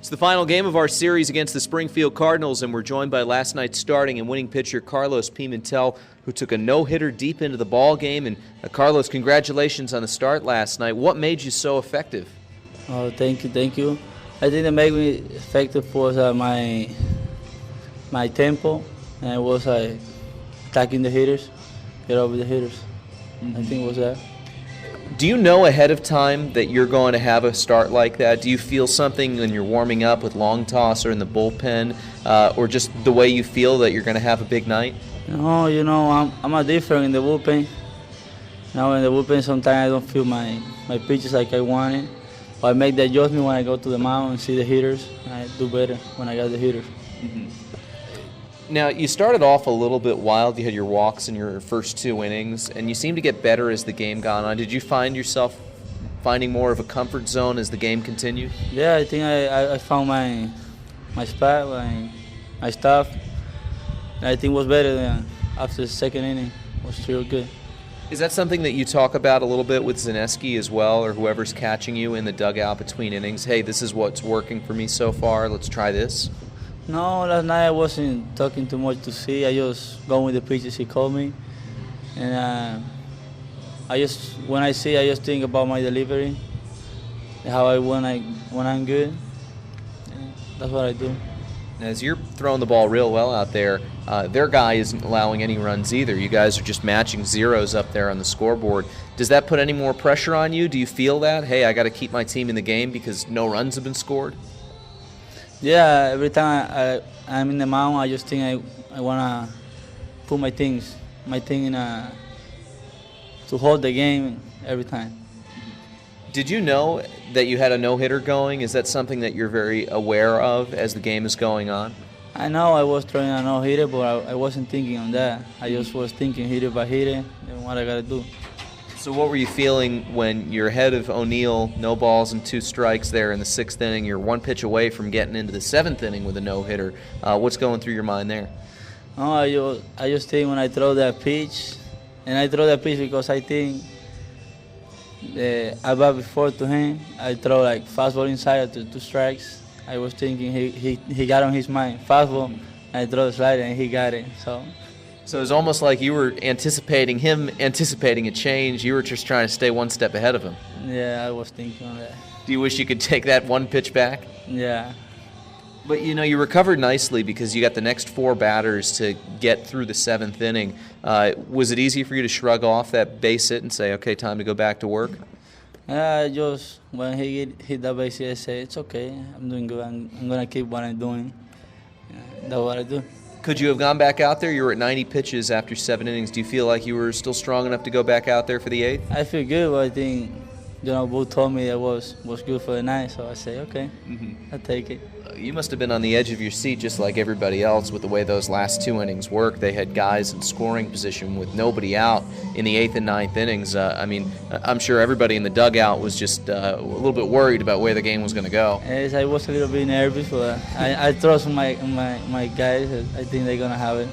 It's the final game of our series against the Springfield Cardinals, and we're joined by last night's starting and winning pitcher Carlos Pimentel, who took a no-hitter deep into the ball game. And Carlos, congratulations on the start last night. What made you so effective? Oh, thank you. I think that made me effective was my tempo, and I was attacking the hitters, get over the hitters. I think it was that. Do you know ahead of time that you're going to have a start like that? Do you feel something when you're warming up with long toss or in the bullpen, or just the way you feel that you're going to have a big night? No, I'm a different in the bullpen. Now in the bullpen, sometimes I don't feel my pitches like I want it. But I make the adjustment when I go to the mound and see the hitters. I do better when I got the hitters. Mm-hmm. Now, you started off a little bit wild. You had your walks in your first 2 innings, and you seemed to get better as the game got on. Did you find yourself finding more of a comfort zone as the game continued? Yeah, I think I found my spot, my stuff. I think it was better than after the second inning. It was still good. Is that something that you talk about a little bit with Zaneski as well, or whoever's catching you in the dugout between innings? Hey, this is what's working for me so far. Let's try this. No, last night I wasn't talking too much to see. I just go with the pitches he called me, and when I see, I just think about my delivery, how I when I'm good. And that's what I do. As you're throwing the ball real well out there, their guy isn't allowing any runs either. You guys are just matching zeros up there on the scoreboard. Does that put any more pressure on you? Do you feel that? Hey, I got to keep my team in the game because no runs have been scored? Yeah, every time I'm in the mound, I just think I want to put my thing in to hold the game every time. Did you know that you had a no-hitter going? Is that something that you're very aware of as the game is going on? I know I was throwing a no-hitter, but I wasn't thinking on that. I just was thinking hitter by hitter and what I got to do. So what were you feeling when you're ahead of O'Neill, no balls and 2 strikes there in the 6th inning? You're 1 pitch away from getting into the 7th inning with a no-hitter. What's going through your mind there? Oh, I just think when I throw that pitch, and I throw that pitch because I think I bat before to him. I throw like fastball inside after 2 strikes. I was thinking he got on his mind fastball. I throw the slider and he got it. So it's almost like you were anticipating a change. You were just trying to stay 1 step ahead of him. Yeah, I was thinking of that. Do you wish you could take that 1 pitch back? Yeah. But you recovered nicely because you got the next 4 batters to get through the 7th inning. Was it easy for you to shrug off that base hit and say, okay, time to go back to work? Just when he hit that base hit, I say, it's okay, I'm doing good. I'm going to keep what I'm doing. That's what I do. Could you have gone back out there? You were at 90 pitches after 7 innings. Do you feel like you were still strong enough to go back out there for the 8th? I feel good, but I think, Boo told me that was good for the night, so I say, okay, I'll take it. You must have been on the edge of your seat just like everybody else with the way those last 2 innings worked. They had guys in scoring position with nobody out in the 8th and 9th innings. I'm sure everybody in the dugout was just a little bit worried about where the game was going to go. Yes, I was a little bit nervous, but I trust my guys. I think they're going to have it.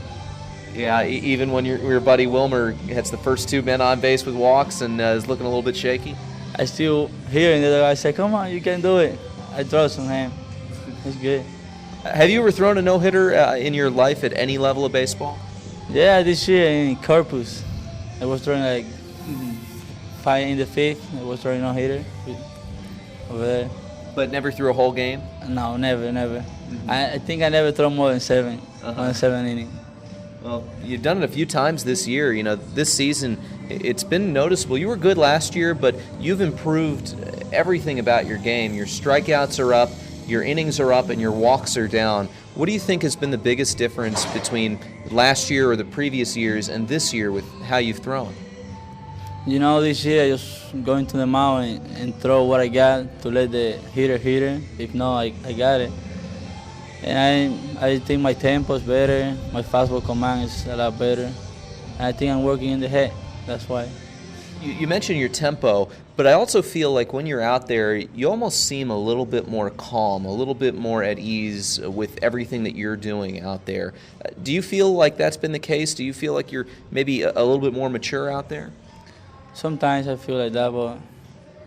Yeah, even when your buddy Wilmer hits the first 2 men on base with walks and is looking a little bit shaky? I still hear in the dugout, I say, come on, you can do it. I trust on him. It's good. Have you ever thrown a no-hitter in your life at any level of baseball? Yeah, this year in Corpus. I was throwing like 5 in the 5th. I was throwing no-hitter over there. But never threw a whole game? No, never. Mm-hmm. I think I never throw more than 7 on a 7 inning. Well, you've done it a few times this year. This season, it's been noticeable. You were good last year, but you've improved everything about your game. Your strikeouts are up, your innings are up, and your walks are down. What do you think has been the biggest difference between last year or the previous years and this year with how you've thrown? This year I just go into the mound and throw what I got to let the hitter hit it. If not, I got it. And I think my tempo is better, my fastball command is a lot better. And I think I'm working in the head, that's why. You mentioned your tempo, but I also feel like when you're out there, you almost seem a little bit more calm, a little bit more at ease with everything that you're doing out there. Do you feel like that's been the case? Do you feel like you're maybe a little bit more mature out there? Sometimes I feel like that, but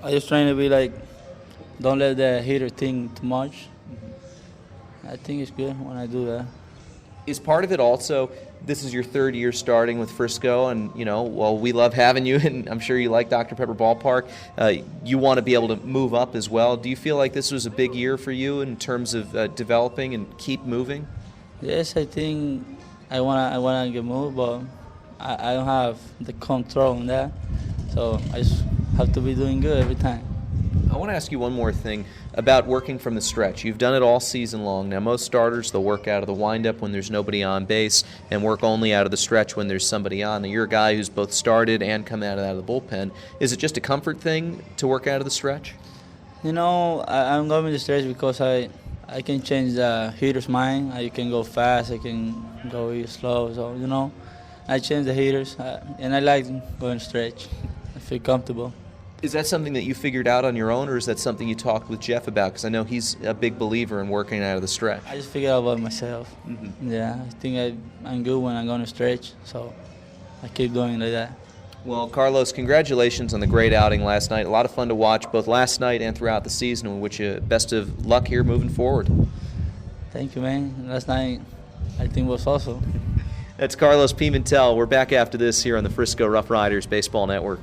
I just trying to be like, don't let the hitter think too much. I think it's good when I do that. Is part of it also, this is your third year starting with Frisco, and, well, we love having you, and I'm sure you like Dr. Pepper Ballpark. You want to be able to move up as well. Do you feel like this was a big year for you in terms of developing and keep moving? Yes, I think I wanna get moved, but I don't have the control on that, so I just have to be doing good every time. I want to ask you one more thing about working from the stretch. You've done it all season long. Now, most starters, they'll work out of the windup when there's nobody on base and work only out of the stretch when there's somebody on. Now, you're a guy who's both started and come out of the bullpen. Is it just a comfort thing to work out of the stretch? I'm going to the stretch because I can change the hitter's mind. I can go fast, I can go slow. So, I change the hitters, and I like going stretch. I feel comfortable. Is that something that you figured out on your own, or is that something you talked with Jeff about? Because I know he's a big believer in working out of the stretch. I just figured out about myself. Mm-hmm. Yeah, I think I'm good when I'm going to stretch, so I keep doing like that. Well, Carlos, congratulations on the great outing last night. A lot of fun to watch, both last night and throughout the season. We wish you best of luck here moving forward. Thank you, man. Last night, I think was awesome. That's Carlos Pimentel. We're back after this here on the Frisco RoughRiders Baseball Network.